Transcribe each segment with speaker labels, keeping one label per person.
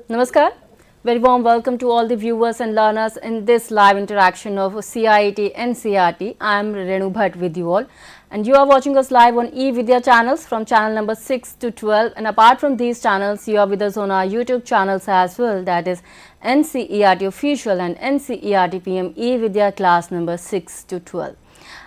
Speaker 1: Namaskar. Very warm welcome to all the viewers and learners in this live interaction of CIET NCERT. I am Renu Bhatt with you all, and you are watching us live on eVidya channels from channel number 6 to 12, and apart from these channels you are with us on our YouTube channels as well, that is NCERT Official and NCERT PM eVidya class number 6 to 12.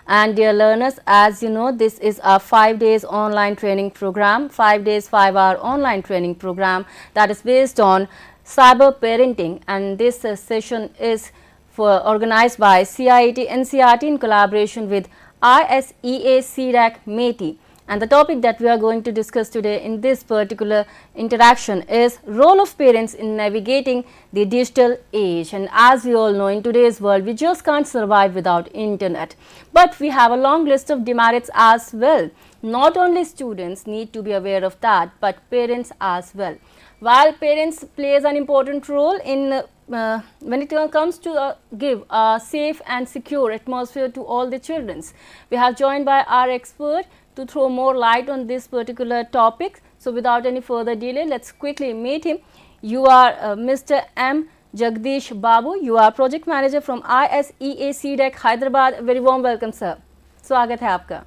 Speaker 1: And dear learners, as you know, this is a 5 days online training program, 5 days 5-hour online training program that is based on cyber parenting, and this session is organized by CIET NCERT in collaboration with ISEA CRAC METI. And the topic that we are going to discuss today in this particular interaction is role of parents in navigating the digital age. And as we all know, in today's world, we just can't survive without internet. But we have a long list of demerits as well. Not only students need to be aware of that, but parents as well. While parents plays an important role in when it comes to give a safe and secure atmosphere to all the children, we have joined by our expert to throw more light on this particular topic. So, without any further delay, let's quickly meet him. You are Mr. M. Jagdish Babu. You are project manager from ISEA CDEC Hyderabad. Very warm welcome, sir. स्वागत है आपका.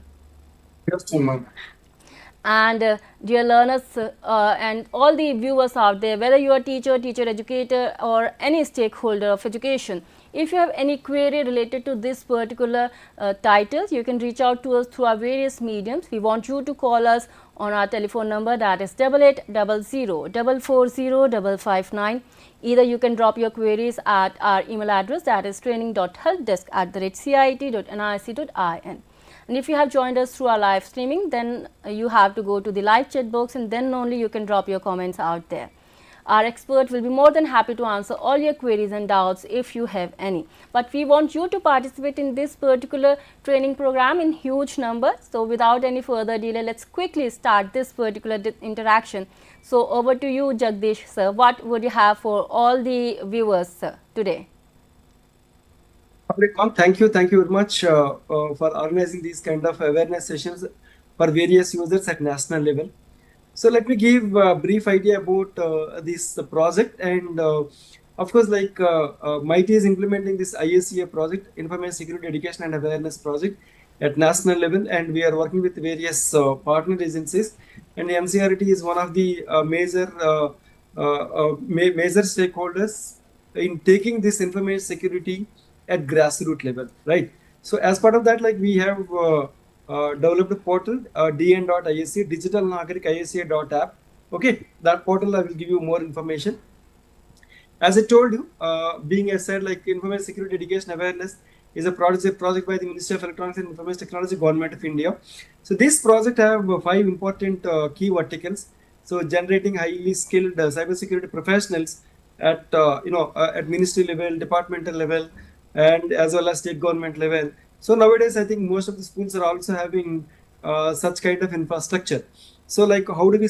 Speaker 1: And dear learners and all the viewers out there, whether you are teacher, teacher educator or any stakeholder of education, if you have any query related to this particular title, you can reach out to us through our various mediums. We want you to call us on our telephone number, that is 8800 Either you can drop your queries at our email address, that is training.helpdesk@cit.nic.in. And if you have joined us through our live streaming, then you have to go to the live chat box and then only you can drop your comments out there. Our expert will be more than happy to answer all your queries and doubts if you have any. But we want you to participate in this particular training program in huge numbers. So, without any further delay, let's quickly start this particular interaction. So, over to you, Jagdish sir. What would you have for all the viewers, sir, today?
Speaker 2: Thank you very much for organizing these kind of awareness sessions for various users at national level. So let me give a brief idea about this project, and of course, like MIT is implementing this ISEA project, Information Security Education and Awareness project at national level, and we are working with various partner agencies, and the NCERT is one of the major stakeholders in taking this information security at grassroots level, right? So as part of that, like we have developed a portal, dn.isc, digital nagarik isc.app. Okay, that portal I will give you more information. As I told you, being I said, like information security education awareness is a project by the Ministry of Electronics and Information Technology, Government of India. So this project have 5 important key verticals. So generating highly skilled cybersecurity professionals at at ministry level, departmental level, and as well as state government level. So nowadays, I think most of the schools are also having such kind of infrastructure. So like, how do we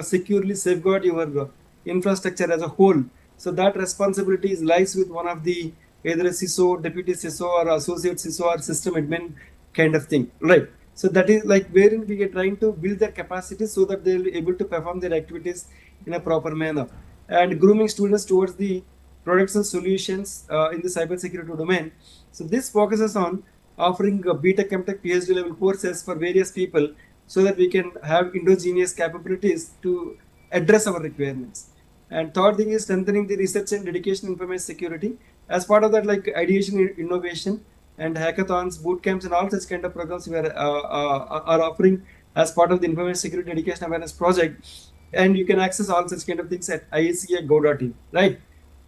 Speaker 2: securely safeguard your infrastructure as a whole? So that responsibility lies with one of the either a CISO, deputy CISO, or associate CISO, or system admin kind of thing, right? So that is like wherein we are trying to build their capacity so that they will be able to perform their activities in a proper manner, and grooming students towards the products and solutions in the cybersecurity domain. So this focuses on offering BTech, MTech, PhD level courses for various people so that we can have endogenous capabilities to address our requirements. And third thing is strengthening the research and dedication in information security. As part of that, like ideation, innovation, and hackathons, boot camps, and all such kind of programs we are offering as part of the information security education awareness project. And you can access all such kind of things at isca.go.in, right?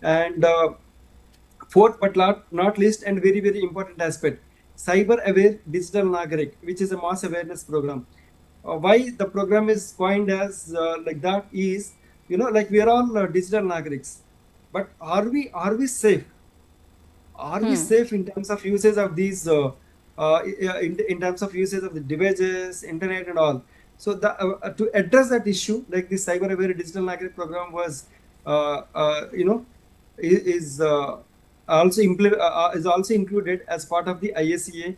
Speaker 2: And fourth but not least, and very important aspect, cyber aware digital nagarik, which is a mass awareness program. Why the program is coined as like that is, like we are all digital nagariks, but are we safe? Are we safe in terms of usage of these in terms of usage of the devices, internet, and all? So to address that issue, like the cyber aware digital nagarik program was is also included as part of the ISEA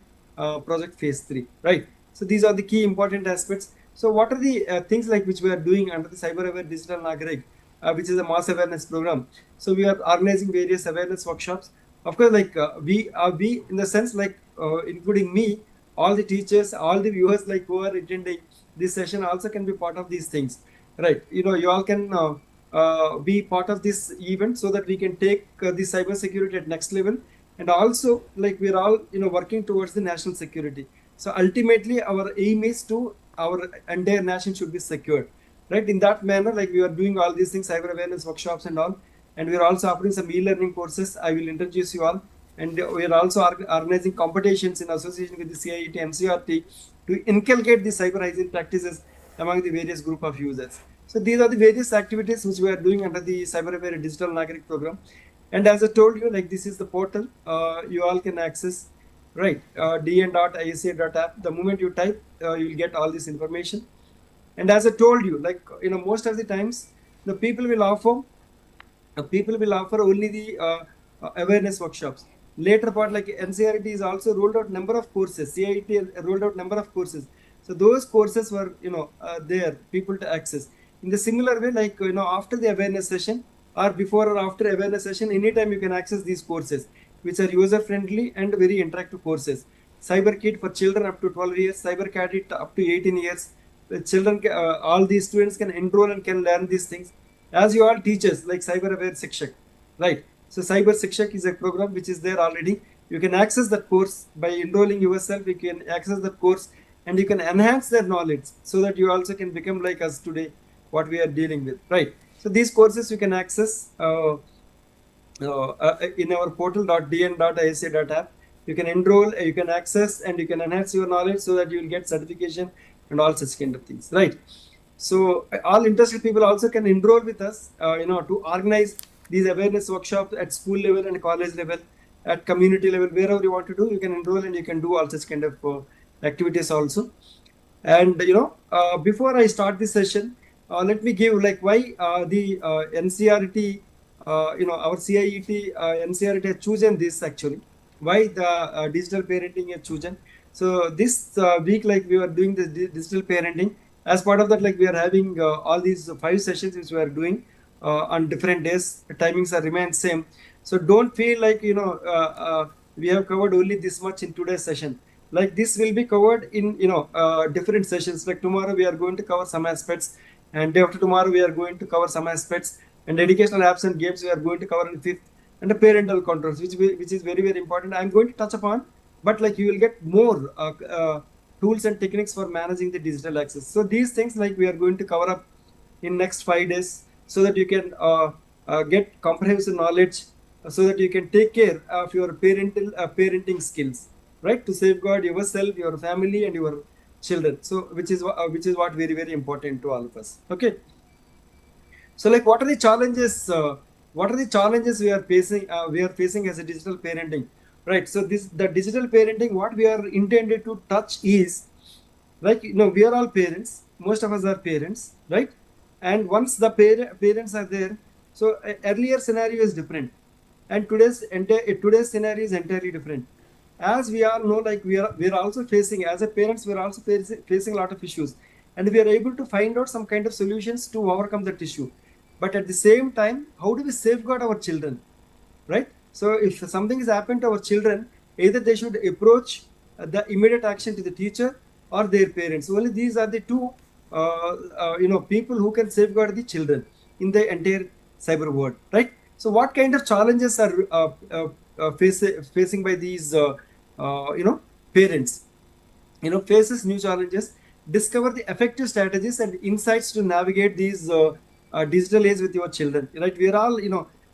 Speaker 2: project phase 3, right? So these are the key important aspects. So what are the things like which we are doing under the cyber aware digital nagarik? which is a mass awareness program. So we are organizing various awareness workshops. Of course, like we in the sense like including me, all the teachers, all the viewers like who are attending this session also can be part of these things, right? You all can be part of this event so that we can take the cyber security at next level, and also like we're all working towards the national security. So ultimately our aim is to our entire nation should be secured, right? In that manner, like we are doing all these things, cyber awareness workshops and all, and we are also offering some e-learning courses. I will introduce you all, and we are also organizing competitions in association with the CIET NCRT to inculcate the cyber hygiene practices among the various group of users. So these are the various activities which we are doing under the cyber aware digital nagarik program. And as I told you, like this is the portal you all can access, right? dn.isa.app. The moment you type, you will get all this information. And as I told you, like most of the times, the people will offer only the awareness workshops. Later part, like NCRT is also rolled out number of courses. CIT rolled out number of courses. So those courses were there people to access. In the similar way, like after the awareness session or before or after awareness session, anytime you can access these courses, which are user friendly and very interactive courses. Cyber Kit for children up to 12 years, Cyber Cadit up to 18 years. The children, all these students can enroll and can learn these things. As you all teachers, like Cyber Aware Shikshak, right? So Cyber Shikshak is a program which is there already. You can access that course by enrolling yourself. You can access that course and you can enhance their knowledge so that you also can become like us today, what we are dealing with, right? So these courses you can access in our portal.dn.isa.app. You can enroll, you can access, and you can enhance your knowledge so that you will get certification and all such kind of things, right? So all interested people also can enroll with us, to organize these awareness workshops at school level and college level, at community level, wherever you want to do, you can enroll and you can do all such kind of activities also. And before I start this session, let me give like why the NCRT, our CIET, NCRT has chosen this actually. Why the digital parenting has chosen. So this week, like we were doing the digital parenting. As part of that, like we are having all these 5 sessions which we are doing on different days. The timings are remain same. So don't feel like we have covered only this much in today's session. Like this will be covered in different sessions. Like tomorrow we are going to cover some aspects, and day after tomorrow we are going to cover some aspects, and educational apps and games we are going to cover in 5th, and the parental controls, which is very very important. I'm going to touch upon, but like you will get more tools and techniques for managing the digital access. So these things like we are going to cover up in next 5 days so that you can get comprehensive knowledge, so that you can take care of your parenting skills, right? To safeguard yourself, your family, and your children. So which is what very very important to all of us. Okay. So like what are the challenges? What are the challenges we are facing? We are facing as a digital parenting, right? So the digital parenting, what we are intended to touch is like we are all parents. Most of us are parents, right? And once the parents are there, so earlier scenario is different, and today's scenario is entirely different. As we all know, like we are also facing, as a parents, we are also facing a lot of issues, and we are able to find out some kind of solutions to overcome that issue. But at the same time, how do we safeguard our children, right? So if something has happened to our children, either they should approach the immediate action to the teacher or their parents. Only these are the two people who can safeguard the children in the entire cyber world, right? So what kind of challenges are facing by these parents? Faces new challenges. Discover the effective strategies and insights to navigate these digital age with your children, right? We are all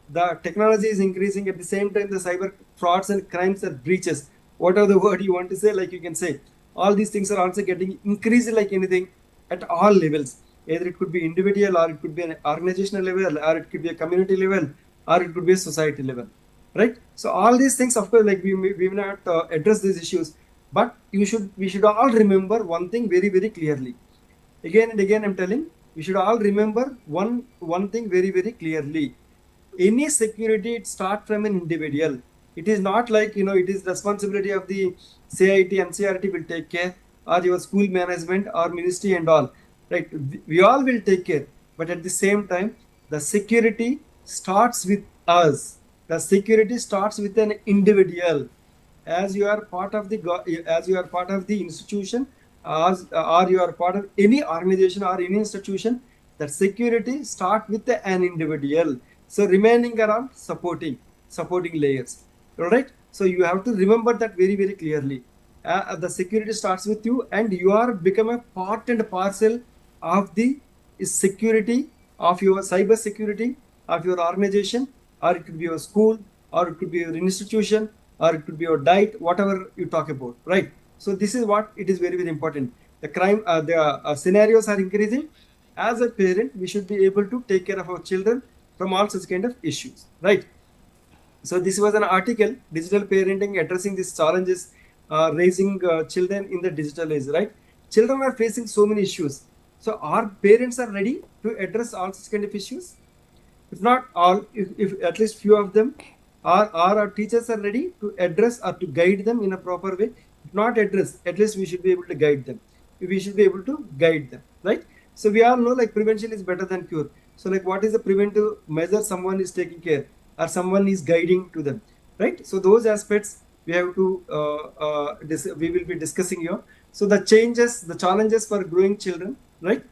Speaker 2: the technology is increasing. At the same time, the cyber frauds and crimes and breaches, whatever the word you want to say, like you can say, all these things are also getting increased like anything at all levels. Either it could be individual, or it could be an organizational level, or it could be a community level, or it could be a society level, right? So all these things, of course, like we may not address these issues, but we should all remember one thing very very clearly. Again and again, I'm telling, we should all remember one thing very very clearly. Any security, it starts from an individual. It is not like it is responsibility of the CIT, NCRT will take care, or your school management or ministry and all, right? We all will take care, but at the same time, the security starts with us. The security starts with an individual. As you are part of the as you are part of the institution, as or you are part of any organization or any institution, that security start with an individual. So remaining around supporting layers. All right. So you have to remember that very clearly. The security starts with you, and you are become a part and parcel of the security of your cyber security of your organization, or it could be your school, or it could be your institution, or it could be your diet, whatever you talk about, right? So this is what it is very important. The crime, the scenarios are increasing. As a parent, we should be able to take care of our children from all such kind of issues, right? So this was an article, digital parenting addressing these challenges, raising children in the digital age, right? Children are facing so many issues. So our parents are ready to address all such kind of issues? If not all, if at least few of them, our teachers are ready to address or to guide them in a proper way. If not address, at least we should be able to guide them. We should be able to guide them, right? So we all know like prevention is better than cure. So like what is the preventive measure someone is taking care or someone is guiding to them, right? So those aspects we have to we will be discussing here. So the changes, the challenges for growing children, right?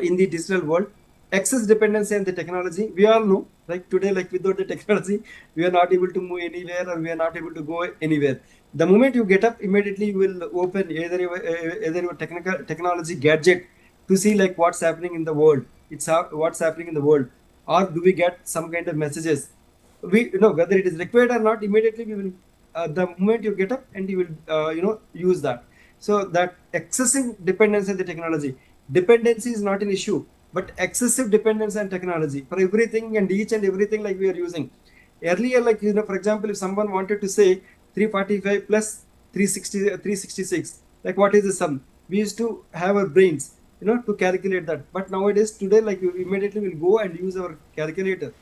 Speaker 2: In the digital world, excess dependency on the technology. We all know, like today, like without the technology, we are not able to move anywhere, or we are not able to go anywhere. The moment you get up, immediately you will open either your technology gadget to see like what's happening in the world. What's happening in the world, or do we get some kind of messages? We whether it is required or not. Immediately we will, the moment you get up, and you will use that. So that excessive dependence on the technology. Dependency is not an issue, but excessive dependence on technology for everything and each and everything like we are using. Earlier, like for example, if someone wanted to say 345 plus 366, like what is the sum? We used to have our brains, to calculate that. But nowadays, today, like you immediately will go and use our calculator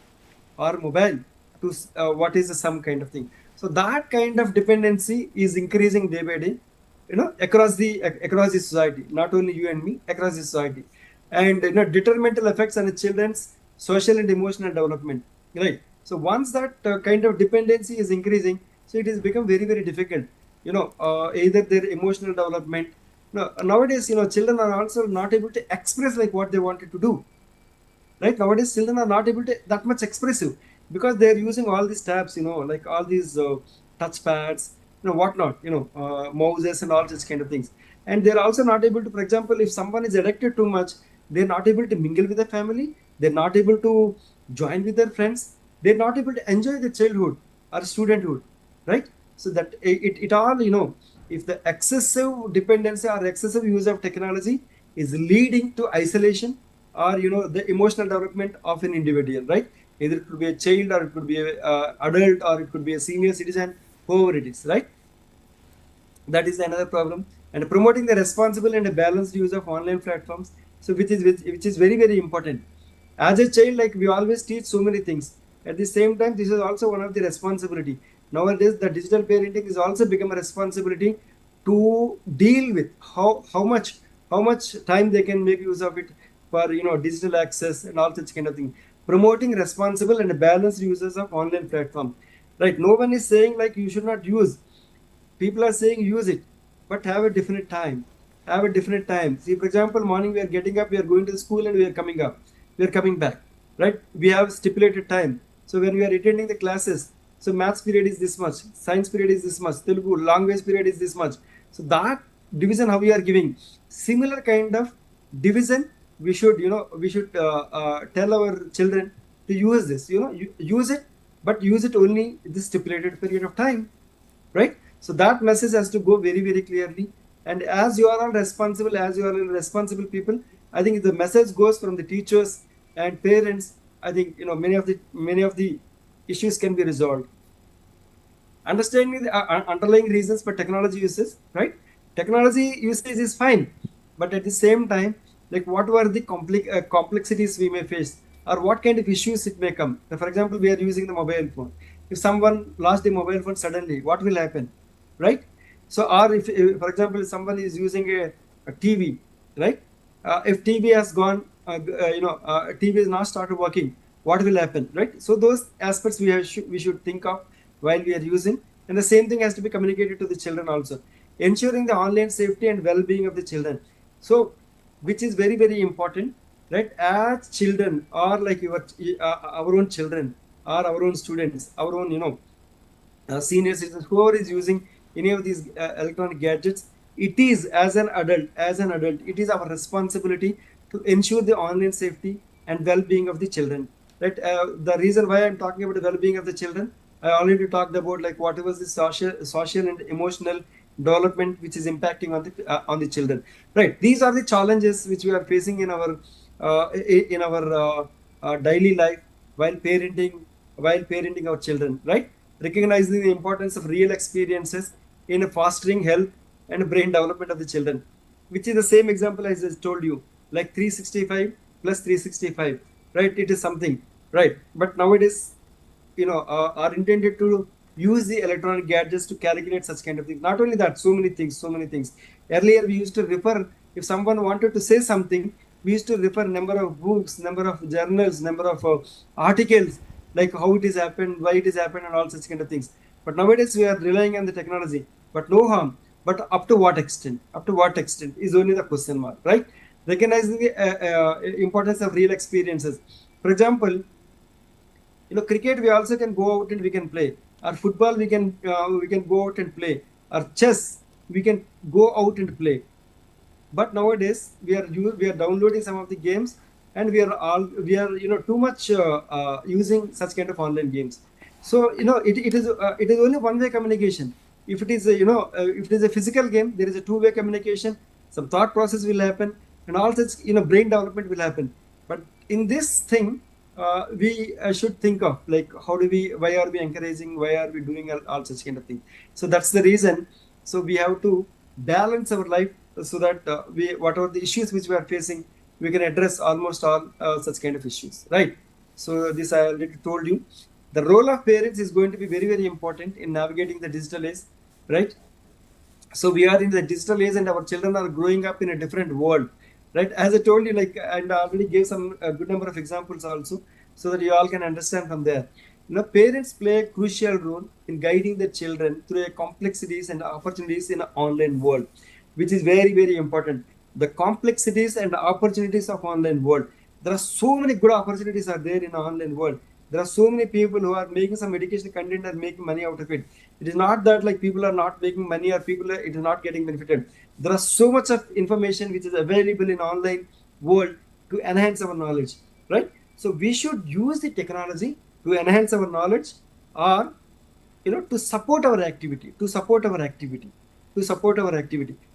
Speaker 2: or mobile to what is the sum kind of thing. So that kind of dependency is increasing day by day, across the society, not only you and me, across the society. And detrimental effects on the children's social and emotional development, right? So once that kind of dependency is increasing, so it has become very difficult, either their emotional development. Nowadays, children are also not able to express like what they wanted to do, right? Nowadays children are not able to that much expressive, because they're using all these tabs, like all these touch pads, whatnot, mouses and all such kind of things. And they're also not able to, for example, if someone is addicted too much, they're not able to mingle with their family, they're not able to join with their friends, they're not able to enjoy the childhood or studenthood, right? So that it all, if the excessive dependency or excessive use of technology is leading to isolation, or the emotional development of an individual, right? Either it could be a child, or it could be a adult, or it could be a senior citizen, whoever it is, right? That is another problem. And promoting the responsible and a balanced use of online platforms, so which is very important. As a child, like we always teach so many things. At the same time, this is also one of the responsibility. Nowadays, the digital parenting is also become a responsibility to deal with how much time they can make use of it for digital access and all such kind of thing. Promoting responsible and balanced uses of online platform, right? No one is saying like you should not use. People are saying use it, but have a definite time. Have a definite time. See, for example, morning we are getting up, we are going to the school, and we are coming up, we are coming back, right? We have stipulated time. So when we are attending the classes, so maths period is this much, science period is this much, Telugu language period is this much. So that division how we are giving, similar kind of division we should tell our children to use this. Use it, but use it only this stipulated period of time, right? So that message has to go very clearly. And as you are all responsible, as you are responsible people, I think if the message goes from the teachers and parents, I think many of the issues can be resolved. Understanding the underlying reasons for technology uses, right? Technology usage is fine, but at the same time, like what were the complexities we may face, or what kind of issues it may come. For example, we are using the mobile phone. If someone lost the mobile phone suddenly, what will happen, right? So, or if for example, someone is using a TV, right? If TV has gone, TV is not started working, what will happen, right? So those aspects we should think of while we are using, and the same thing has to be communicated to the children also, ensuring the online safety and well-being of the children. So which is very very important, right? As children or like our own children or our own students, our own senior citizens, whoever is using any of these electronic gadgets, it is as an adult, it is our responsibility to ensure the online safety and well-being of the children. Right? The reason why I'm talking about the well-being of the children, I already talked about like whatever the social and emotional development which is impacting on the children. Right? These are the challenges which we are facing in our daily life while parenting our children. Right? Recognizing the importance of real experiences in fostering health and brain development of the children, which is the same example as I told you, like 365 plus 365, right? It is something, right? But nowadays, are intended to use the electronic gadgets to calculate such kind of things. Not only that, so many things. Earlier, we used to refer, if someone wanted to say something, we used to refer number of books, number of journals, number of articles, like how it is happened, why it is happened, and all such kind of things. But nowadays, we are relying on the technology, but no harm. But up to what extent? Up to what extent is only the question mark, right? Recognizing the importance of real experiences. For example, cricket we also can go out and we can play, or football we can go out and play, or chess we can go out and play. But nowadays we are downloading some of the games, and we are too much using such kind of online games. So it is only one way communication. If it is if it is a physical game, there is a two-way communication, some thought process will happen, and all such brain development will happen. But in this thing, we should think of like why are we encouraging, why are we doing all such kind of thing. So that's the reason. So we have to balance our life so that we whatever the issues which we are facing, we can address almost all such kind of issues, right? So this I already told you. The role of parents is going to be very very important in navigating the digital age, right? So we are in the digital age and our children are growing up in a different world, right? As I told you, like, and I already gave some a good number of examples also, so that you all can understand from there. Parents play a crucial role in guiding their children through the complexities and opportunities in an online world, which is very very important. The complexities and opportunities of online world, there are so many good opportunities are there in the online world. There are so many people who are making some educational content and making money out of it. It is not that like people are not making money or it is not getting benefited. There are so much of information which is available in online world to enhance our knowledge, right? So we should use the technology to enhance our knowledge, or to support our activity,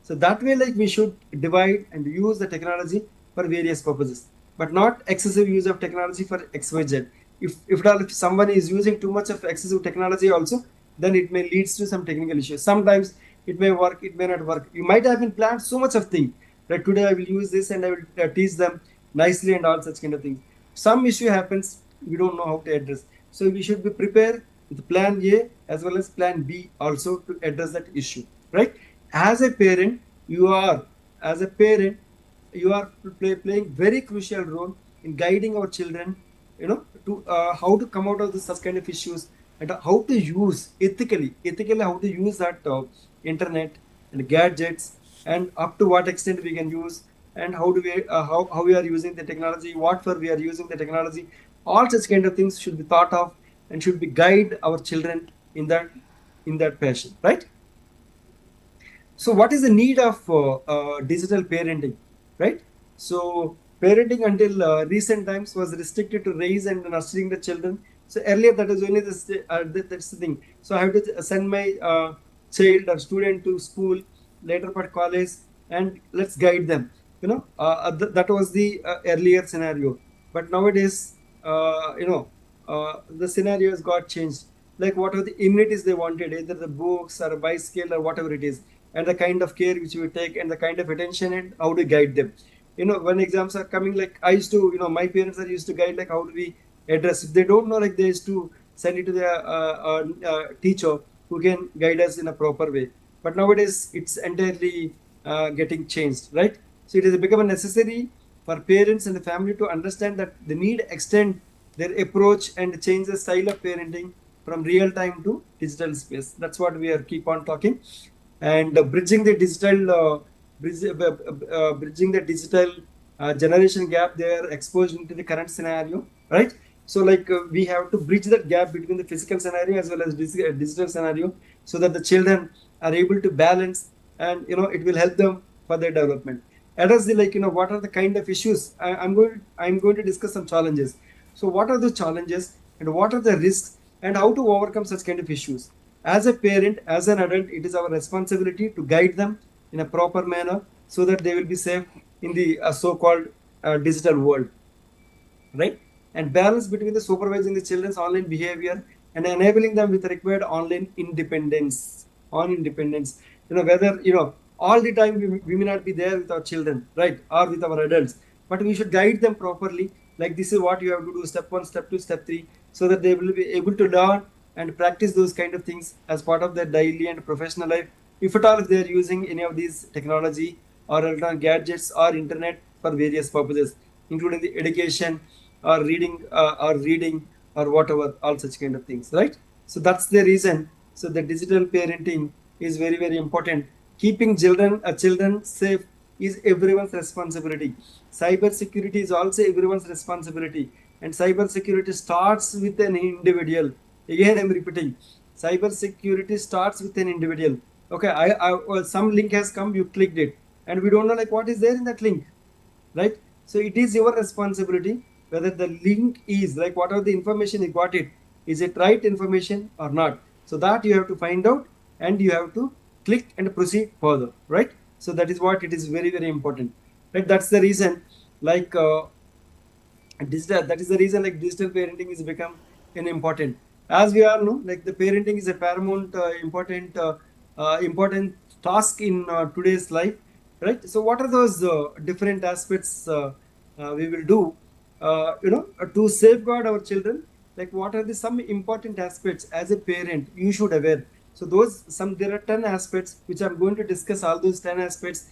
Speaker 2: so that way, like, we should divide and use the technology for various purposes, but not excessive use of technology for xyz. If someone is using too much of excessive technology also, then it may leads to some technical issues. Sometimes it may work, it may not work. You might have been planned so much of thing that today I will use this and I will teach them nicely and all such kind of things. Some issue happens, we don't know how to address. So we should be prepared with plan A as well as plan B also to address that issue, right? As a parent, as a parent, you are playing very crucial role in guiding our children, to how to come out of such kind of issues, and how to use ethically how to use that internet and gadgets, and up to what extent we can use, and how do we how we are using the technology, what for we are using the technology. All such kind of things should be thought of and should be guide our children in that passion, right? So what is the need of digital parenting, right? So parenting until recent times was restricted to raise and nurturing the children. So earlier that was only that's the thing. So I have to send my child or student to school, later part college, and let's guide them. That was the earlier scenario. But nowadays, the scenario has got changed. Like whatever the amenities they wanted, either the books or a bicycle or whatever it is, and the kind of care which we take and the kind of attention and how to guide them. When exams are coming, like I used to, my parents are used to guide like how do we address. If they don't know, like they used to send it to their teacher who can guide us in a proper way. But nowadays it's entirely getting changed, right? So it has become a necessary for parents and the family to understand that they need extend their approach and change the style of parenting from real time to digital space. That's what we are keep on talking, and bridging the digital bridging the digital generation gap they are exposed into the current scenario, right? So we have to bridge that gap between the physical scenario as well as digital scenario, so that the children are able to balance, and it will help them for their development. Address the what are the kind of issues. I'm going to discuss some challenges. So what are the challenges and what are the risks and how to overcome such kind of issues? As a parent, as an adult, it is our responsibility to guide them in a proper manner so that they will be safe in the so-called digital world, right? And balance between the supervising the children's online behavior and enabling them with required online independence. On independence, whether all the time we may not be there with our children, right, or with our adults, but we should guide them properly. Like, this is what you have to do: step 1, step 2, step 3, so that they will be able to learn and practice those kind of things as part of their daily and professional life. If at all, if they are using any of these technology or electronic gadgets or internet for various purposes, including the education or reading or whatever, all such kind of things, right? So that's the reason. So the digital parenting is very, very important. Keeping children safe is everyone's responsibility. Cyber security is also everyone's responsibility, and cyber security starts with an individual. Again, I'm repeating, cyber security starts with an individual. Okay, some link has come, you clicked it, and we don't know what is there in that link, right? So it is your responsibility whether the link is what are the information you got it, is it right information or not. So that you have to find out, and you have to click and proceed further, right? So that is what it is very, very important, right? That's the reason that is the reason digital parenting is become an important. As we all know, the parenting is a paramount important task in today's life, right? So what are those different aspects we will do to safeguard our children? What are the some important aspects as a parent you should aware? So there are 10 aspects which I'm going to discuss, all those 10 aspects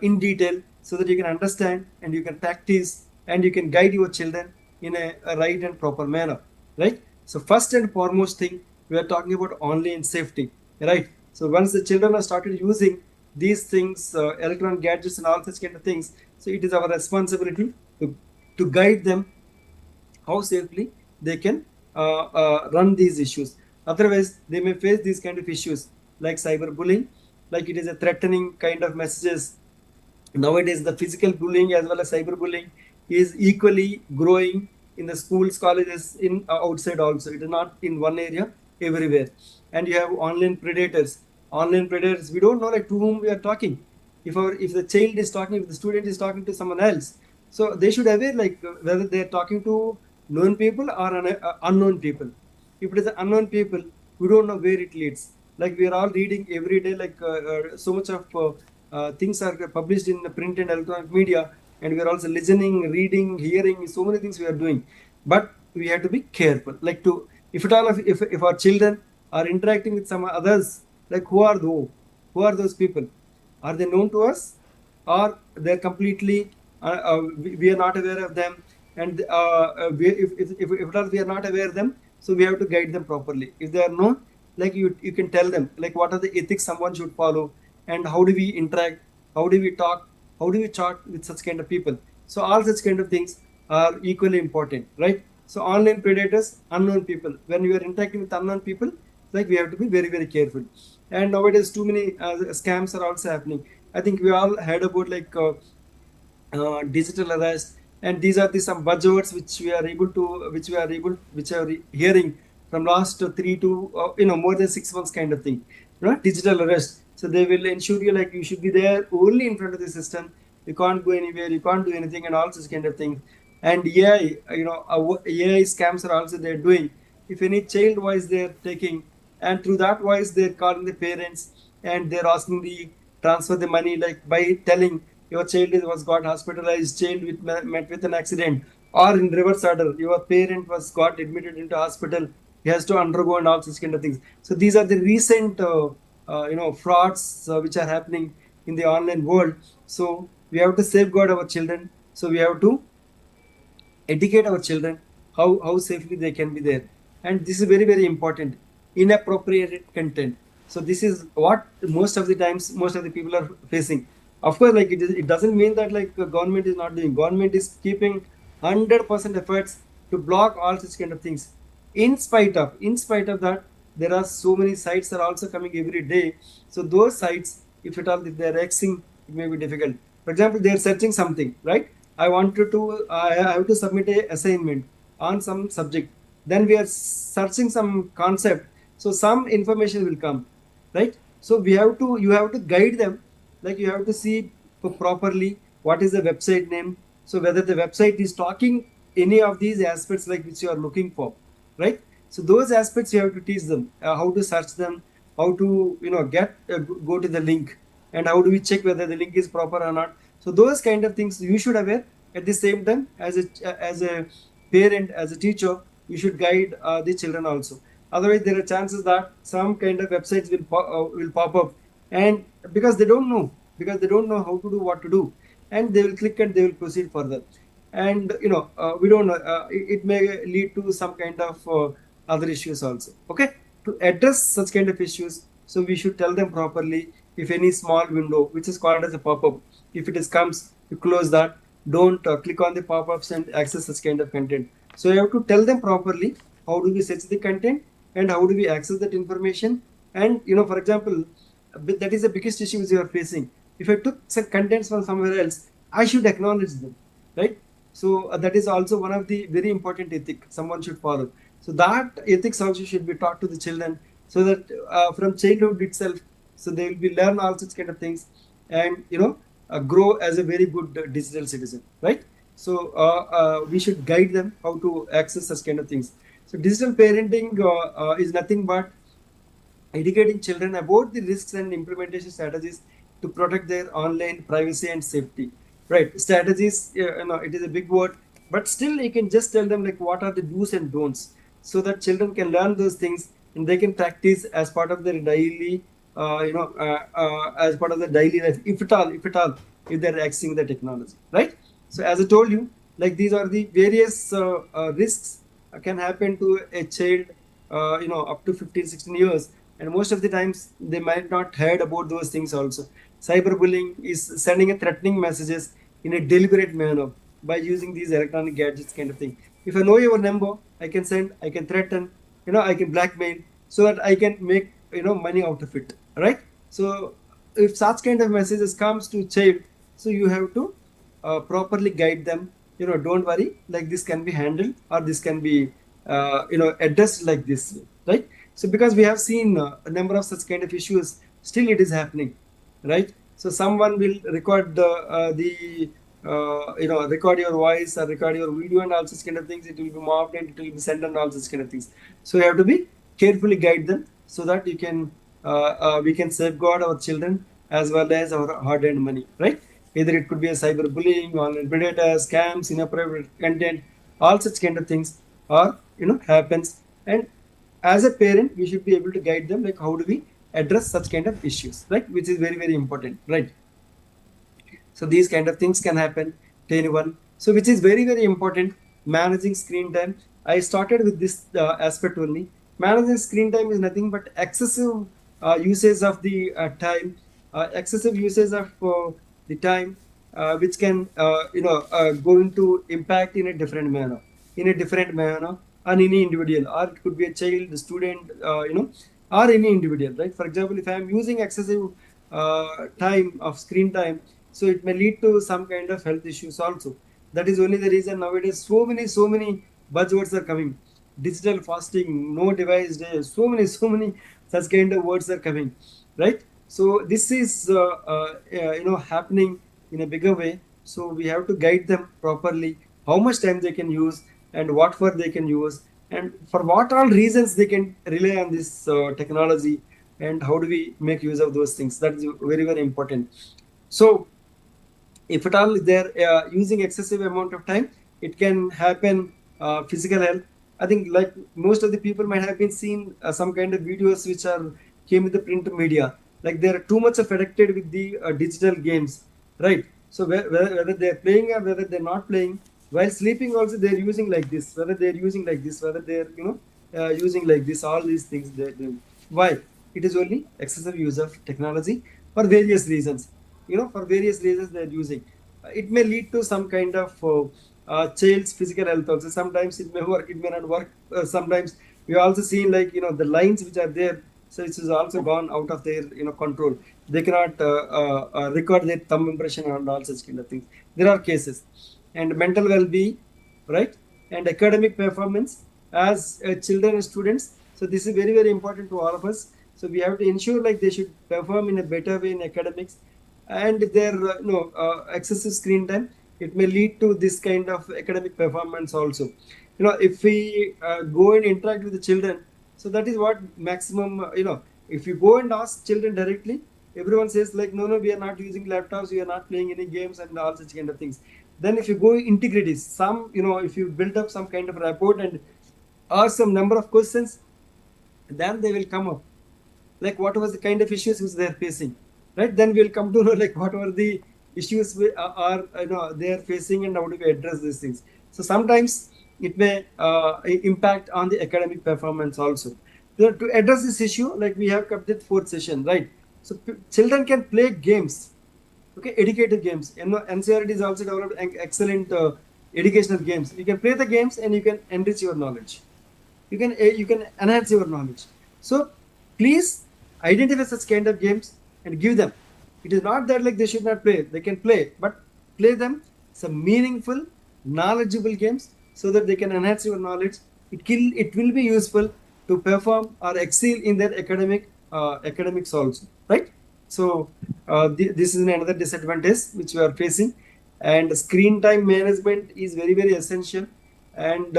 Speaker 2: in detail, so that you can understand and you can practice and you can guide your children in a right and proper manner, right? So first and foremost thing, we are talking about online safety, right? So once the children have started using these things, electronic gadgets and all such kind of things, so it is our responsibility to guide them how safely they can run these issues. Otherwise, they may face these kind of issues like cyberbullying, like it is a threatening kind of messages. Nowadays, the physical bullying as well as cyberbullying is equally growing in the schools, colleges, in outside also. It is not in one area, everywhere. And you have online predators. Online predators, we don't know to whom we are talking. If the child is talking, if the student is talking to someone else, so they should aware whether they are talking to known people or unknown people. If it is unknown people, we don't know where it leads. We are all reading every day, so much of things are published in the print and electronic media, and we are also listening, reading, hearing, so many things we are doing. But we have to be careful. If at all, if our children are interacting with some others, who are those people? Are they known to us, or they're completely we are not aware of them? And if at all we are not aware of them, so we have to guide them properly. If they are known, you can tell them what are the ethics someone should follow, and how do we interact, how do we talk, how do we chat with such kind of people. So all such kind of things are equally important, right? So online predators, unknown people. When you are interacting with unknown people, we have to be very, very careful. And nowadays too many scams are also happening. I think we all heard about digital arrest, and these are some buzzwords which are hearing from last 3 to more than 6 months kind of thing, digital arrest. So they will ensure you you should be there only in front of the system, you can't go anywhere, you can't do anything, and all such kind of things. And AI, AI scams are also they're doing. If any child voice they're taking, and through that voice they're calling the parents, and they're asking the transfer the money, by telling your child was got hospitalized, child met with an accident, or in reverse order, your parent was got admitted into hospital, he has to undergo, and all such kind of things. So these are the recent frauds which are happening in the online world. So we have to safeguard our children. So we have to educate our children how safely they can be there. And this is very, very important. Inappropriate content. So this is what most of the times most of the people are facing. Of course, like it doesn't mean that like government is not doing. Government is keeping 100% efforts to block all such kind of things. In spite of that, there are so many sites are also coming every day. So those sites, if at all if they are Xing, it may be difficult. For example, they are searching something, right? I have to submit a assignment on some subject. Then we are searching some concept. So some information will come, right? So you have to guide them, like you have to see properly what is the website name. So whether the website is talking any of these aspects like which you are looking for, right? So those aspects you have to teach them, how to search them, how to get go to the link, and how do we check whether the link is proper or not. So those kind of things you should aware. At the same time, as a parent, as a teacher, you should guide the children also. Otherwise, there are chances that some kind of websites will pop up, and because they don't know, how to do what to do, and they will click and they will proceed further. And we don't know. It may lead to some kind of other issues also. Okay, to address such kind of issues, so we should tell them properly. If any small window, which is called as a pop-up, if it is comes, you close that. Don't click on the pop-ups and access such kind of content. So you have to tell them properly how do we search the content and how do we access that information. And for example, that is the biggest issue you are facing. If I took some contents from somewhere else, I should acknowledge them, right? So that is also one of the very important ethic someone should follow. So that ethics also should be taught to the children, so that from childhood itself, so they will be learn all such kind of things, and grow as a very good digital citizen, right? So we should guide them how to access such kind of things. So digital parenting is nothing but educating children about the risks and implementation strategies to protect their online privacy and safety. Right? Strategies, it is a big word, but still you can just tell them like what are the do's and don'ts, so that children can learn those things and they can practice as part of their daily, as part of the daily life, if they're accessing the technology, right? So as I told you, like these are the various risks can happen to a child, up to 15, 16 years. And most of the times they might not heard about those things also. Cyberbullying is sending a threatening messages in a deliberate manner by using these electronic gadgets kind of thing. If I know your number, I can send, I can threaten, I can blackmail, so that I can make money out of it, right? So if such kind of messages comes to child, so you have to properly guide them. Don't worry, like this can be handled, or this can be addressed like this, right? So because we have seen a number of such kind of issues, still it is happening, right? So someone will record record your voice or record your video and all such kind of things. It will be mocked and it will be sent and all such kind of things. So you have to be carefully guide them, so that we can safeguard our children as well as our hard-earned money, right? Either it could be a cyberbullying, online predators, scams, inappropriate content, all such kind of things are happens. And as a parent, we should be able to guide them like how do we address such kind of issues, right? Which is very, very important, right? So these kind of things can happen to anyone. So which is very, very important, managing screen time. I started with this aspect only. Managing screen time is nothing but excessive usage of the time, excessive usage of the time, which can going to impact in a different manner, on any individual, or it could be a child, the student, or any individual, right? For example, if I am using excessive time of screen time, so it may lead to some kind of health issues also. That is only the reason nowadays so many buzzwords are coming. Digital fasting, no device day, so many such kind of words are coming, right? So this is happening in a bigger way. So we have to guide them properly, how much time they can use and what for they can use, and for what all reasons they can rely on this technology, and how do we make use of those things. That is very, very important. So if at all they're using excessive amount of time, it can happen physical health. I think like most of the people might have been seen some kind of videos which are came with the print media, like they're too much of addicted with the digital games, right? So whether they're playing or whether they're not playing, while sleeping also they're using like this, whether they're using like this, whether they're using like this, all these things they're doing. Why? It is only excessive use of technology for various reasons. For various reasons they're using. It may lead to some kind of child's physical health also. Sometimes it may work, it may not work. Sometimes we also seen like the lines which are there, so it is also gone out of their control. They cannot record their thumb impression and all such kind of things. There are cases. And mental well-being, right, and academic performance as children and students. So this is very, very important to all of us. So we have to ensure like they should perform in a better way in academics. And their excessive screen time, it may lead to this kind of academic performance also. If we go and interact with the children, so that is what maximum if you go and ask children directly, everyone says like, no, we are not using laptops, we are not playing any games and all such kind of things. Then if you go integrate it, some if you build up some kind of rapport and ask some number of questions, then they will come up like what was the kind of issues which they are facing, right? Then we'll come to know like what were the issues are they are facing and how do we address these things. So sometimes it may impact on the academic performance also. To address this issue, like we have kept it fourth session, right? So children can play games, okay, educative games. NCRT is also developed excellent educational games. You can play the games and you can enrich your knowledge. You can enhance your knowledge. So please identify such kind of games and give them. It is not that like they should not play. They can play, but play them some meaningful, knowledgeable games so that they can enhance your knowledge. It will be useful to perform or excel in their academics also, right? So this is another disadvantage which we are facing, and screen time management is very, very essential. And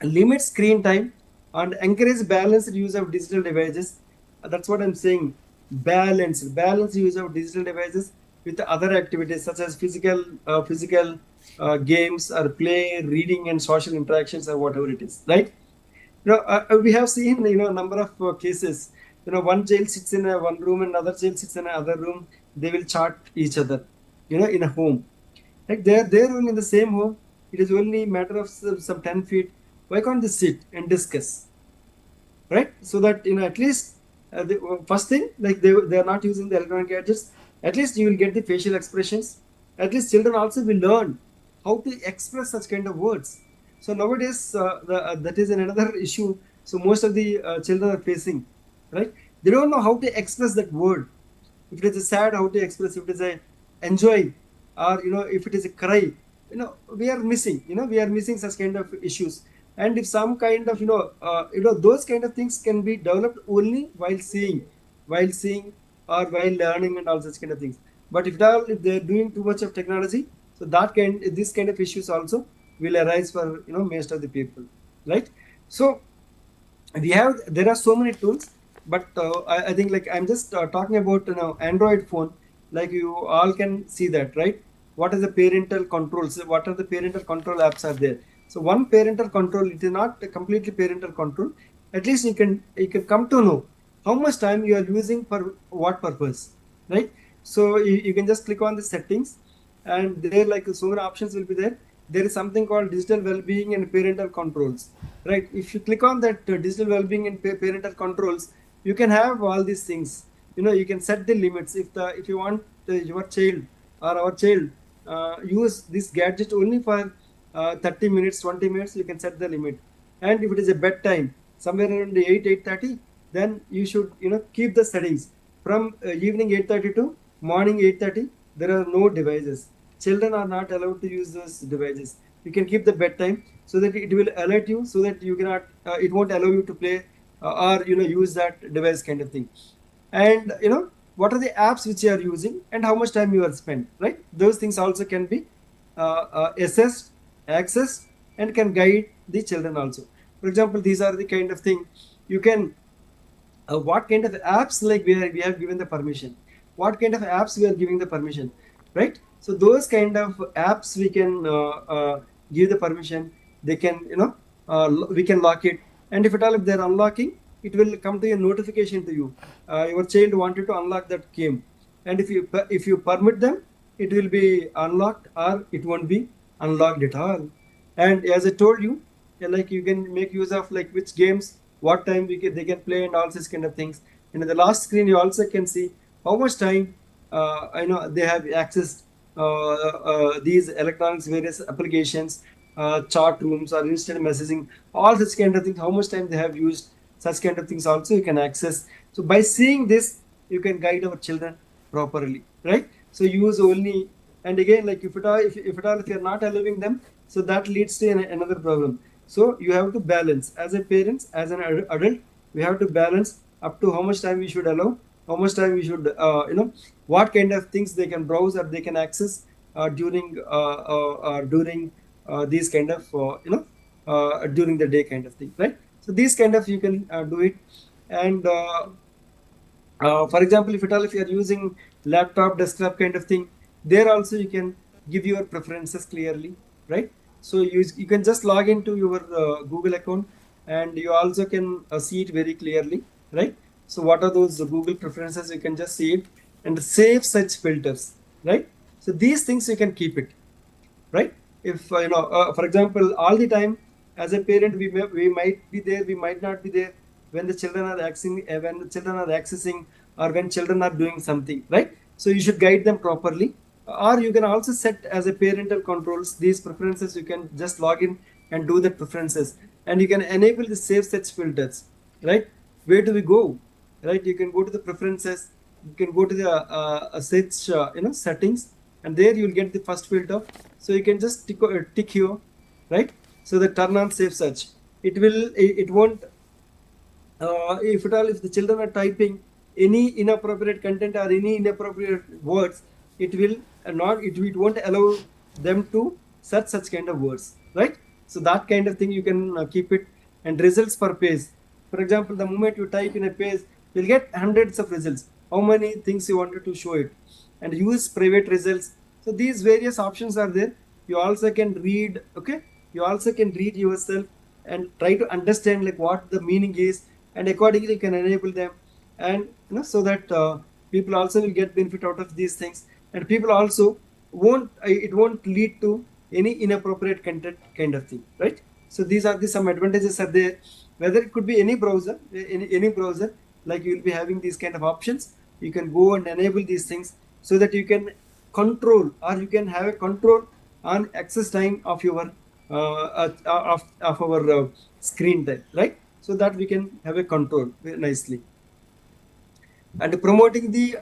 Speaker 2: limit screen time and encourage balanced use of digital devices. That's what I'm saying. Balanced use of digital devices with other activities such as physical games or play, reading, and social interactions or whatever it is. Right? We have seen a number of cases. One child sits in one room and another child sits in another room. They will chat each other. In a home. Like they're only in the same home. It is only a matter of some 10 feet. Why can't they sit and discuss, right? So that at least the first thing, like they are not using the electronic gadgets. At least you will get the facial expressions. At least children also will learn how to express such kind of words. So nowadays that is another issue. So most of the children are facing, right? They don't know how to express that word. If it is a sad, how to express. If it is a enjoy, or if it is a cry, we are missing such kind of issues. And if some kind of those kind of things can be developed only while seeing or while learning and all such kind of things. But if they're doing too much of technology, so this kind of issues also will arise for most of the people, right? So there are so many tools, but I think like I'm just talking about Android phone. Like you all can see that, right? What are the parental controls? What are the parental control apps are there? So one parental control, it is not a completely parental control. At least you can come to know how much time you are using for what purpose, right? So you can just click on the settings, and there like so many options will be there. There is something called digital well-being and parental controls, right? If you click on that digital well-being and parental controls, you can have all these things. You can set the limits. If you want your child or our child use this gadget only for 30 minutes, 20 minutes, you can set the limit. And if it is a bedtime, somewhere around 8:30, then you should keep the settings from evening 8:30 to morning 8:30. There are no devices. Children are not allowed to use those devices. You can keep the bedtime so that it will alert you, so that you cannot it won't allow you to play or use that device kind of thing. And what are the apps which you are using and how much time you are spent, right? Those things also can be assessed, accessed, and can guide the children also. For example, these are the kind of thing you can what kind of apps, like we have given the permission, what kind of apps we are giving the permission, right? So those kind of apps we can give the permission. They can we can lock it. And if at all if they're unlocking, it will come to a notification to you. Your child wanted to unlock that game, and if you permit them, it will be unlocked or it won't be unlocked at all. And as I told you, like you can make use of like which games, what time they can play and all such kind of things. And in the last screen, you also can see how much time I know they have accessed these electronics, various applications, chat rooms or instant messaging, all such kind of things, how much time they have used, such kind of things also you can access. So by seeing this, you can guide our children properly, right? So use only, and again, like if you're not allowing them, so that leads to another problem. So you have to balance as a parents, as an adult, we have to balance up to how much time we should allow, how much time we should, what kind of things they can browse or they can access during these kind of, during the day kind of thing, right? So these kind of you can do it. And for example, if you are using laptop, desktop kind of thing, there also you can give your preferences clearly, right? So you can just log into your Google account, and you also can see it very clearly, right? So what are those Google preferences? You can just see it and save such filters, right? So these things you can keep it, right? If for example, all the time as a parent, we might be there, we might not be there when the children are accessing or when children are doing something, right? So you should guide them properly. Or you can also set as a parental controls these preferences. You can just log in and do the preferences, and you can enable the save such filters, right? Where do we go? Right, you can go to the preferences, you can go to the search, settings, and there you'll get the first filter. So you can just tick here, right? So the turn on save search, it won't, if the children are typing any inappropriate content or any inappropriate words, it will it won't allow them to search such kind of words, right? So that kind of thing you can keep it. And results per page, for example, the moment you type in a page, you'll get hundreds of results, how many things you wanted to show it. And use private results. So these various options are there. You also can read, okay, you also can read yourself and try to understand like what the meaning is, and accordingly you can enable them. And so that people also will get benefit out of these things, and people also it won't lead to any inappropriate content kind of thing, right? So these are the some advantages are there. Whether it could be any browser, any browser, like you will be having these kind of options. You can go and enable these things so that you can control, or you can have a control on access time of your of our screen time, right? So that we can have a control very nicely. And promoting the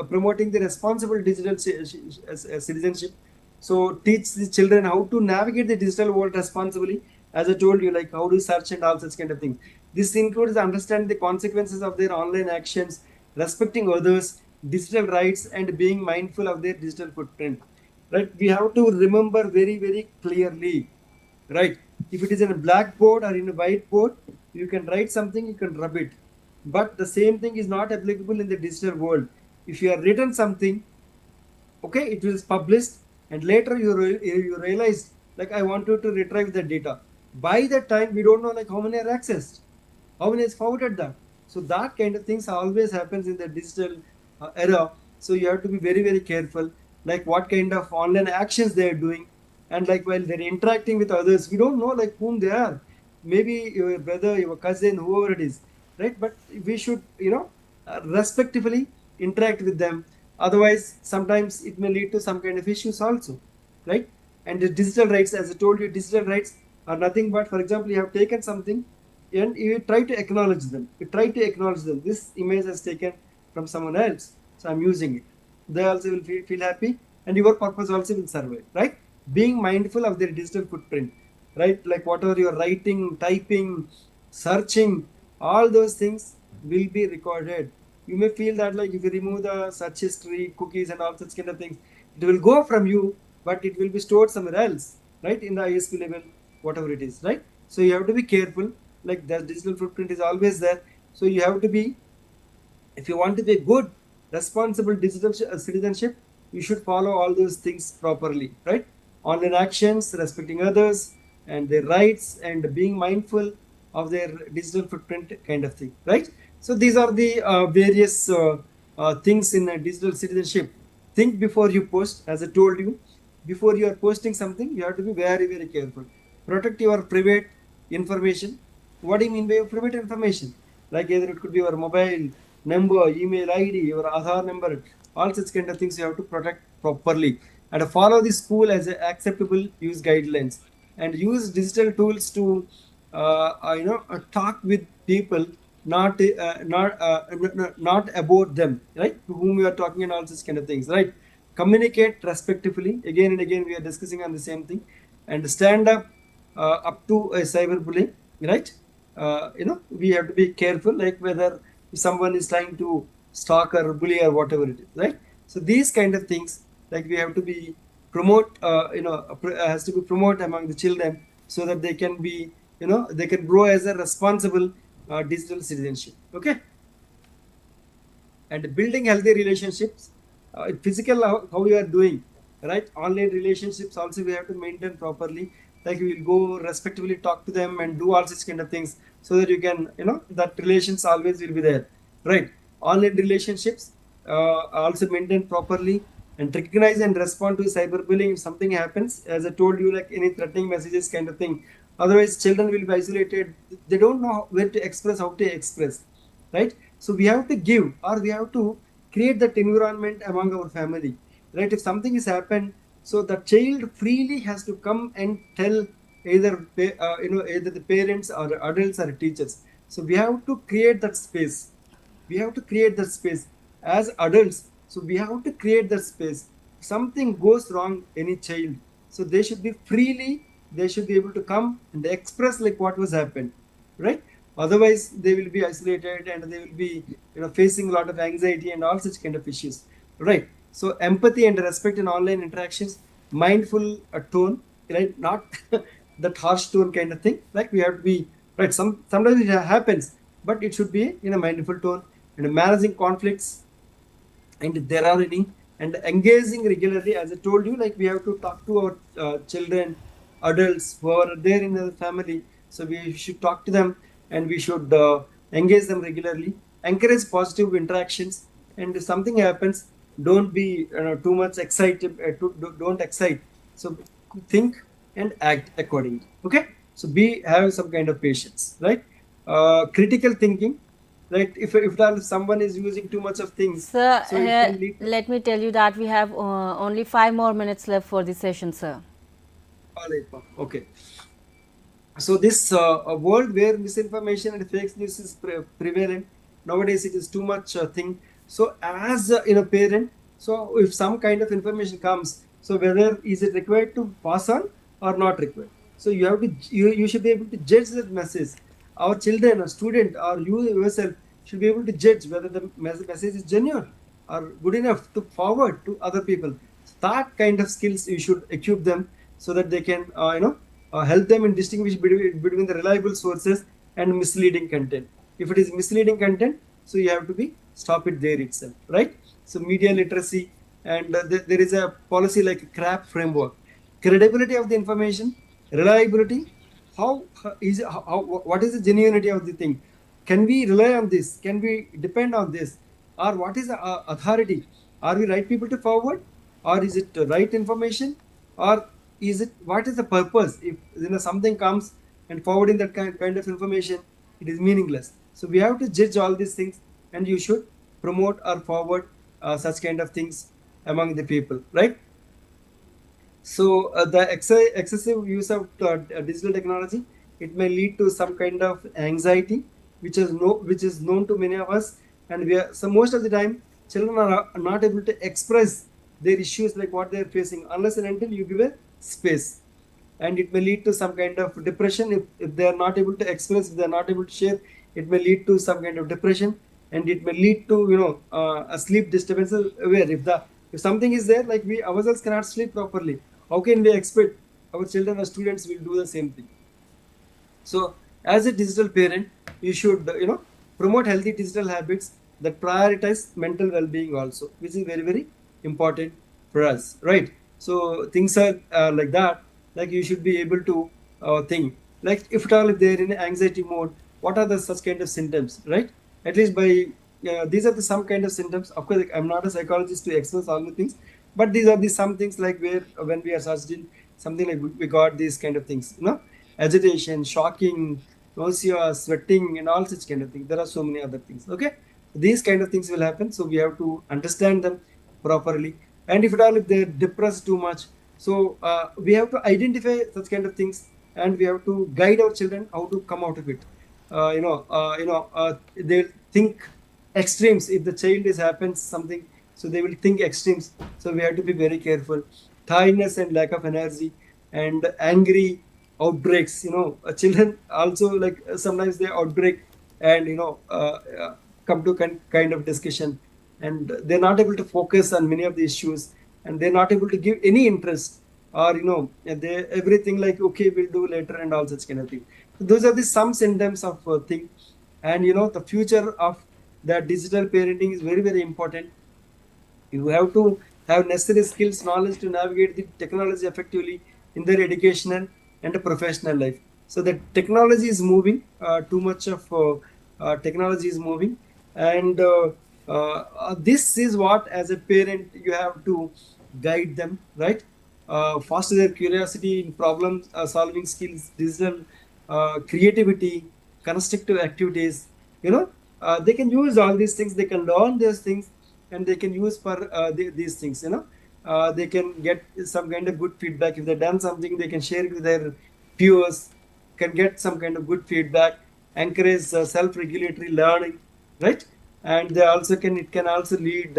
Speaker 2: promoting the responsible digital citizenship. So teach the children how to navigate the digital world responsibly. As I told you, like how to search and all such kind of things. This includes understanding the consequences of their online actions, respecting others, digital rights, and being mindful of their digital footprint. Right? We have to remember very, very clearly. Right? If it is in a blackboard or in a whiteboard, you can write something, you can rub it. But the same thing is not applicable in the digital world. If you have written something, okay, it was published, and later you realize like I wanted to retrieve the data. By that time, we don't know like how many are accessed, how many is forwarded that. So that kind of things always happens in the digital era. So you have to be very, very careful, like what kind of online actions they are doing, and like while they're interacting with others, we don't know like whom they are. Maybe your brother, your cousin, whoever it is, right? But we should, respectively interact with them. Otherwise, sometimes it may lead to some kind of issues also, right? And the digital rights, as I told you, digital rights are nothing but, for example, you have taken something and you try to acknowledge them. You try to acknowledge them. This image is taken from someone else, so I'm using it. They also will feel happy, and your purpose also will survive, right? Being mindful of their digital footprint, right? Like whatever you're writing, typing, searching, all those things will be recorded. You may feel that like if you remove the search history, cookies, and all such kind of things, it will go from you, but it will be stored somewhere else, right? In the ISP level, whatever it is, right? So you have to be careful. Like the digital footprint is always there. So you have to be, if you want to be a good, responsible digital citizenship, you should follow all those things properly, right? Online actions, respecting others and their rights, and being mindful of their digital footprint kind of thing, right? So these are the various things in digital citizenship. think before you post. As I told you, before you are posting something, you have to be very, very careful. Protect your private information. What do you mean by private information? Like either it could be your mobile number, email ID, your Aadhaar number, all such kind of things you have to protect properly. And follow the school as a acceptable use guidelines, and use digital tools to talk with people, not about them, right, to whom we are talking, and all such kind of things, right. Communicate respectfully. Again and again we are discussing on the same thing. And stand up to a cyberbullying, right. We have to be careful, like whether someone is trying to stalk or bully or whatever it is, right. So these kind of things, like we have to be promote has to be promote among the children, so that they can be, they can grow as a responsible digital citizenship. Okay. And building healthy relationships, physical, how you are doing, right. Online relationships also we have to maintain properly, like we will go respectively talk to them and do all such kind of things, so that you can, that relations always will be there, right. Online relationships also maintain properly, and recognize and respond to cyberbullying if something happens, as I told you, like any threatening messages kind of thing. Otherwise children will be isolated, they don't know where to express, how to express, right. So we have to give, or we have to create that environment among our family, right. If something has happened, so the child freely has to come and tell either the parents or adults or teachers. So we have to create that space. We have to create that space as adults. So we have to create that space. Something goes wrong, any child, so they should be freely, they should be able to come and express like what was happened, right. Otherwise they will be isolated, and they will be, facing a lot of anxiety and all such kind of issues, right. So empathy and respect in online interactions, mindful tone, right, not that harsh tone kind of thing, like we have to be, right. Sometimes it happens, but it should be in a mindful tone. And managing conflicts, and if there are any, and engaging regularly, as I told you, like we have to talk to our children, adults who are there in the family. So we should talk to them, and we should engage them regularly, encourage positive interactions. And if something happens, don't be too much excited, don't excite. So think and act accordingly. Okay. So be, have some kind of patience, right. Critical thinking, right. If someone is using too much of things,
Speaker 1: Sir,
Speaker 2: so it
Speaker 1: here
Speaker 2: can lead to.
Speaker 1: let me tell you that we have only 5 more minutes left for the session, sir.
Speaker 2: All right, ma'am. Okay. So this a world where misinformation and fake news is prevalent nowadays, it is too much thing. So as parent, so if some kind of information comes, so whether is it required to pass on or not required. So you have to, you should be able to judge that message. Our children, a student, or you yourself should be able to judge whether the message is genuine or good enough to forward to other people. So that kind of skills you should equip them, so that they can help them in distinguish between the reliable sources and misleading content. If it is misleading content, so you have to be stop it there itself, right. So media literacy, and there is a policy like a CRAP framework: credibility of the information, reliability, what is the genuinity of the thing, can we rely on this, can we depend on this, or what is the authority, are we right people to forward, or is it the right information, or is it, what is the purpose, if something comes and forwarding that kind of information, it is meaningless. So we have to judge all these things, and you should promote or forward such kind of things among the people, right. So the excessive use of digital technology, it may lead to some kind of anxiety, which is known to many of us. And we are, so most of the time children are not able to express their issues, like what they are facing, unless and until you give a space. And it may lead to some kind of depression if they are not able to express, if they are not able to share. It may lead to some kind of depression, and it may lead to a sleep disturbances, where if something is there, like we ourselves cannot sleep properly, how can we expect our children or students will do the same thing? So as a digital parent, you should promote healthy digital habits that prioritize mental well-being also, which is very, very important for us, right. So things are like that, like you should be able to think, like if at all if they're in anxiety mode, what are the such kind of symptoms, right. At least by these are the some kind of symptoms. Of course, like, I'm not a psychologist to expose all the things, but these are the some things like where when we are searching something like we got these kind of things, agitation, shocking, nausea, sweating, and all such kind of things. There are so many other things. Okay, these kind of things will happen, so we have to understand them properly. And if at all if they're depressed too much, so we have to identify such kind of things, and we have to guide our children how to come out of it. They think extremes. If the child is happens something, so they will think extremes. So we have to be very careful. Tiredness and lack of energy and angry outbreaks. Children also like sometimes they outbreak and come to kind of discussion, and they're not able to focus on many of the issues, and they're not able to give any interest, or they everything like okay we'll do later and all such kind of thing. Those are the some symptoms of thing. And the future of that digital parenting is very very important. You have to have necessary skills, knowledge to navigate the technology effectively in their educational and professional life. So the technology is moving, too much of technology is moving, and this is what as a parent you have to guide them, right? Foster their curiosity in problem solving skills, digital creativity, constructive activities. They can use all these things. They can learn these things, and they can use for these things. They can get some kind of good feedback. If they've done something, they can share it with their peers. Can get some kind of good feedback. Encourage self-regulatory learning, right? And they also can it can also lead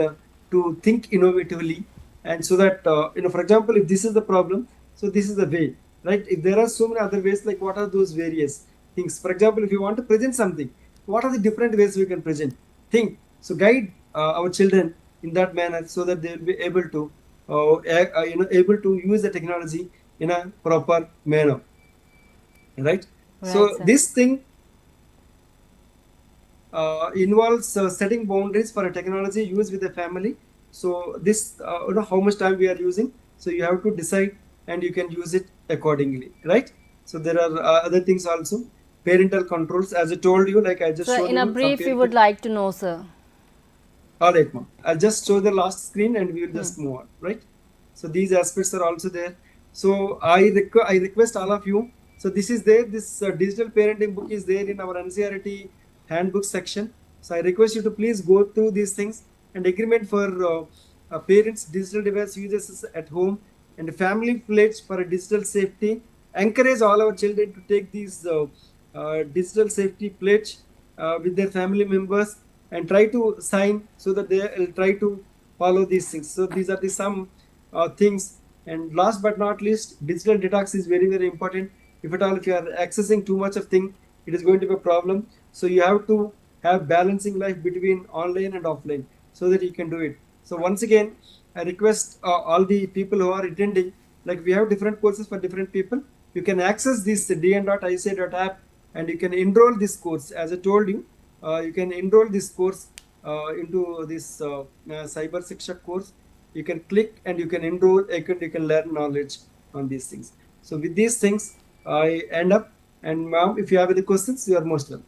Speaker 2: to think innovatively. And so that for example, if this is the problem, so this is the way, right? If there are so many other ways, like what are those various things? For example, if you want to present something, what are the different ways we can present? Think. So guide our children in that manner, so that they will be able to able to use the technology in a proper manner, right?
Speaker 1: Right,
Speaker 2: So
Speaker 1: sir.
Speaker 2: this thing involves setting boundaries for a technology used with the family. So this how much time we are using, so you have to decide, and you can use it accordingly, right? So there are other things also. Parental controls, as I told you, like I just
Speaker 1: So,
Speaker 2: showed
Speaker 1: in a
Speaker 2: you some
Speaker 1: brief, we
Speaker 2: parental.
Speaker 1: would like to know, sir.
Speaker 2: All right, ma'am. I'll just show the last screen and we will
Speaker 1: Hmm.
Speaker 2: just move on, right? So these aspects are also there. So I request all of you. So this is there. This digital parenting book is there in our NCRT handbook section. So I request you to please go through these things, and agreement for parents' digital device uses at home, and family pledge for a digital safety. Encourage all our children to take these digital safety pledge with their family members, and try to sign, so that they will try to follow these things. So these are the some things. And last but not least, digital detox is very very important. If at all if you are accessing too much of thing, it is going to be a problem. So you have to have balancing life between online and offline, so that you can do it. So once again, I request all the people who are attending, like we have different courses for different people. You can access this dn.ica.app, and you can enroll this course. As I told you, you can enroll this course into this cyber shiksha course. You can click and you can enroll, you can learn knowledge on these things. So with these things, I end up. And ma'am, if you have any questions, you are most welcome.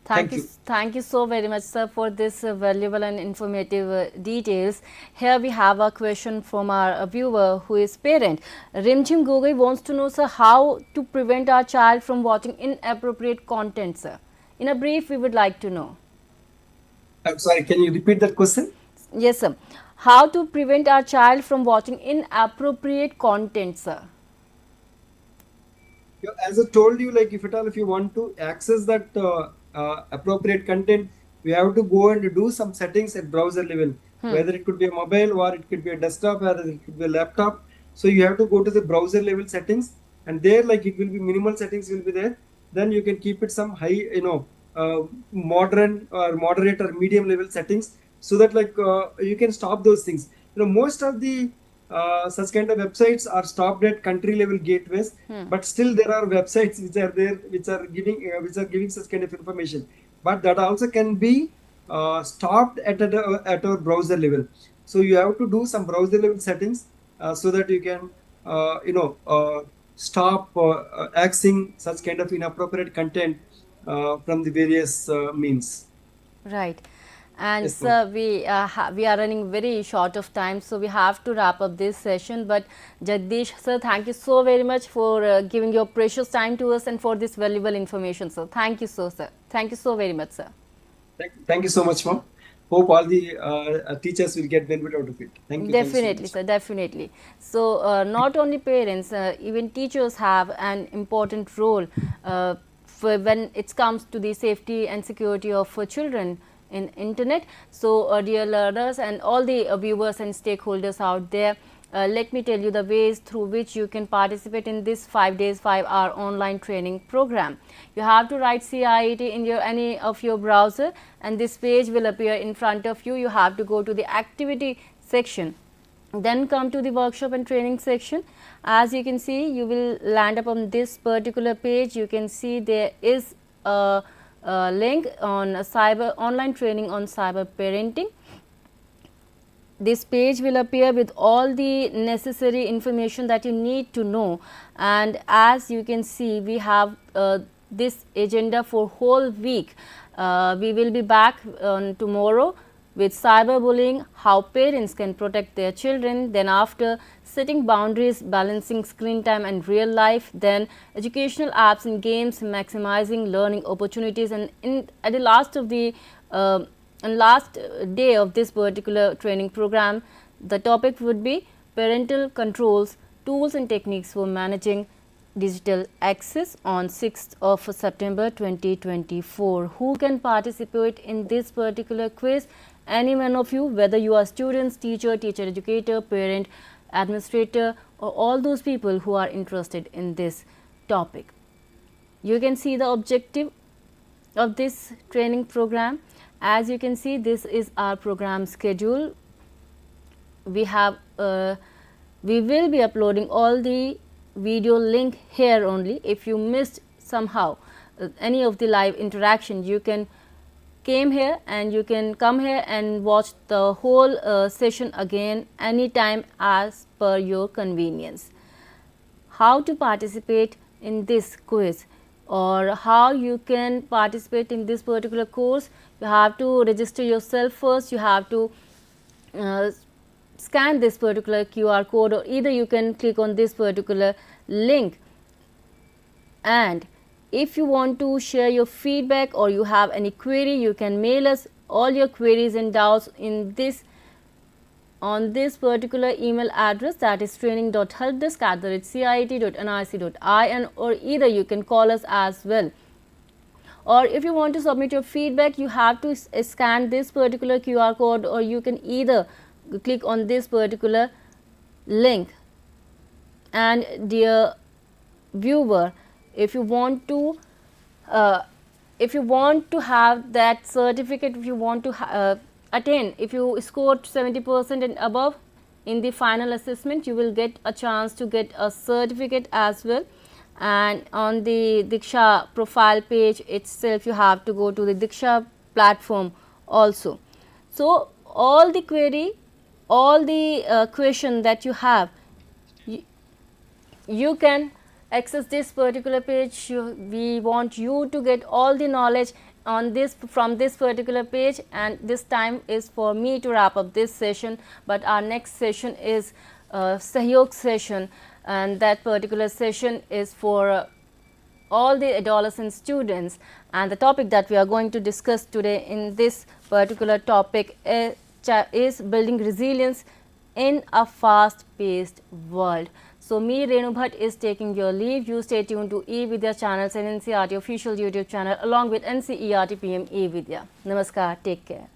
Speaker 2: Thank you.
Speaker 1: Thank you so very much, sir, for this valuable and informative details. Here we have a question from our viewer who is parent. Rimjim Gogoi wants to know, sir, how to prevent our child from watching inappropriate content, sir. In a brief, we would like to know.
Speaker 2: I'm sorry, can you repeat that question?
Speaker 1: Yes, sir. How to prevent our child from watching inappropriate content, sir.
Speaker 2: As I told you, like if at all if you want to access that appropriate content, we have to go and do some settings at browser level. Whether it could be a mobile, or it could be a desktop, or it could be a laptop. So you have to go to the browser level settings, and there like it will be minimal settings will be there. Then you can keep it some high, modern or moderate or medium level settings, so that like you can stop those things. Most of the such kind of websites are stopped at country level gateways, but still there are websites which are there which are giving such kind of information, but that also can be stopped at our browser level. So you have to do some browser level settings, so that you can stop accessing such kind of inappropriate content from the various means.
Speaker 1: Right. And
Speaker 2: Yes,
Speaker 1: sir,
Speaker 2: ma'am.
Speaker 1: we are running very short of time, so we have to wrap up this session. But Jagdish sir, thank you so very much for giving your precious time to us and for this valuable information, sir. Thank you so, sir. Thank you so very much, sir.
Speaker 2: Thank you so much, ma'am. Hope all the teachers will get benefit out of it. Thank you. Thank you so
Speaker 1: Definitely,
Speaker 2: much.
Speaker 1: sir, definitely. So, not only parents, even teachers have an important role for when it comes to the safety and security of children in internet. So, dear learners and all the viewers and stakeholders out there, let me tell you the ways through which you can participate in this 5 days 5-hour online training program. You have to write CIET in your any of your browser, and this page will appear in front of you. You have to go to the activity section, then come to the workshop and training section. As you can see, you will land up on this particular page. You can see there is a link on cyber online training on cyber parenting. This page will appear with all the necessary information that you need to know, and as you can see, we have this agenda for whole week. We will be back on tomorrow with cyberbullying, how parents can protect their children, then after setting boundaries, balancing screen time and real life, then educational apps and games, maximizing learning opportunities, and at the last of the and last day of this particular training program, the topic would be parental controls, tools and techniques for managing digital access on 6th of September 2024. Who can participate in this particular quiz? Any one of you, whether you are students, teacher, teacher educator, parent, administrator, or all those people who are interested in this topic. You can see the objective of this training program. As you can see, this is our program schedule. We have we will be uploading all the video link here only. If you missed somehow any of the live interaction, you can come here and watch the whole session again anytime as per your convenience. How to participate in this quiz or how you can participate in this particular course? You have to register yourself first. You have to scan this particular QR code, or either you can click on this particular link. And if you want to share your feedback or you have any query, you can mail us all your queries and doubts in this on this particular email address, that is training.helpdesk@ciet.nic.in, or either you can call us as well. Or if you want to submit your feedback, you have to scan this particular QR code, or you can either click on this particular link. And dear viewer, if you want to have that certificate, if you want to attain, if you scored 70% and above in the final assessment, you will get a chance to get a certificate as well. And on the Diksha profile page itself, you have to go to the Diksha platform also. So all the query, all the question that you have, you can access this particular page. We want you to get all the knowledge on this from this particular page, and this time is for me to wrap up this session, but our next session is Sahyog session, and that particular session is for all the adolescent students. And the topic that we are going to discuss today in this particular topic is building resilience in a fast paced world. So me, Renu Bhatt, is taking your leave. You stay tuned to eVidya channels and NCERT official YouTube channel along with NCERT PM eVidya. Namaskar, take care.